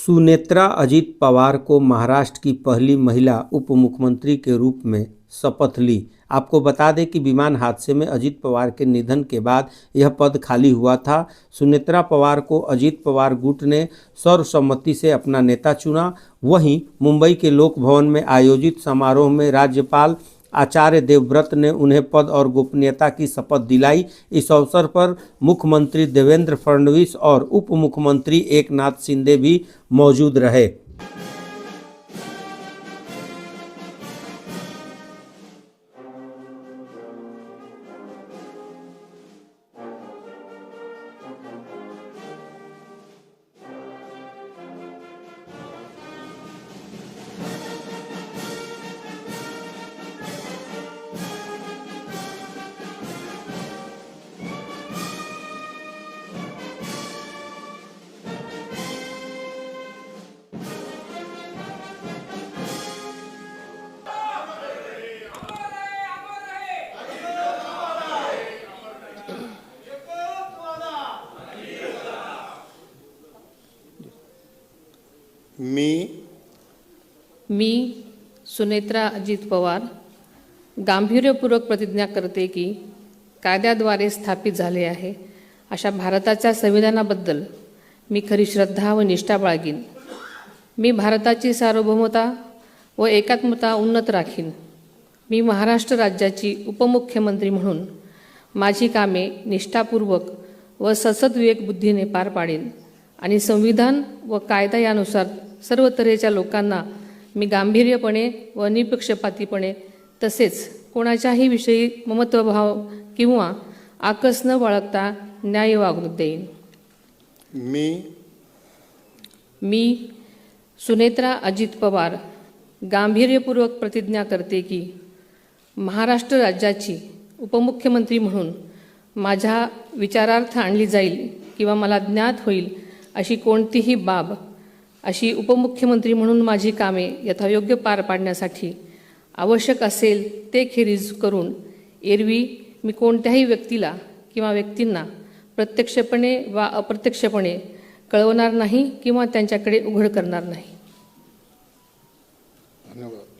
सुनेत्रा अजित पवार को महाराष्ट्र की पहली महिला उप मुख्यमंत्री के रूप में शपथ ली। आपको बता दें कि विमान हादसे में अजित पवार के निधन के बाद यह पद खाली हुआ था। सुनेत्रा पवार को अजित पवार गुट ने सर्वसम्मति से अपना नेता चुना। वहीं मुंबई के लोक भवन में आयोजित समारोह में राज्यपाल आचार्य देवव्रत ने उन्हें पद और गोपनीयता की शपथ दिलाई। इस अवसर पर मुख्यमंत्री देवेंद्र फडणवीस और उप मुख्यमंत्री एकनाथ शिंदे भी मौजूद रहे। मी सुनेत्रा अजित पवार गांभीर्यपूर्वक प्रतिज्ञा करते की कायद्याद्वारे स्थापित झाले आहे अशा भारताच्या संविधानाबद्दल मी खरी श्रद्धा व निष्ठा बाळगीन। मी भारताची सार्वभौमता व एकात्मता उन्नत राखीन। मी महाराष्ट्र राज्याची उपमुख्यमंत्री म्हणून माझी कामे निष्ठापूर्वक व सद्विवेक बुद्धीने पार पाडीन आणि संविधान व कायदा यानुसार सर्व तऱ्हेच्या लोकांना मी गांभीर्यपणे व निपक्षपातीपणे तसेच कोणाच्याही विषयी ममत्वभाव किंवा आकस न बाळगता न्याय वागणूक देईन। मी सुनेत्रा अजित पवार गांभीर्यपूर्वक प्रतिज्ञा करते की महाराष्ट्र राज्याची उपमुख्यमंत्री म्हणून माझ्या विचारार्थ आणली जाईल किंवा मला ज्ञात होईल अशी कोणतीही बाब अशी उपमुख्यमंत्री म्हणून माझी कामे यथायोग्य पार पाडण्यासाठी आवश्यक असेल ते खेरीज करून एरवी मी कोणत्याही व्यक्तीला किंवा व्यक्तींना प्रत्यक्षपणे वा अप्रत्यक्षपणे कळवणार नाही किंवा त्यांच्याकडे उघड करणार नाही। धन्यवाद।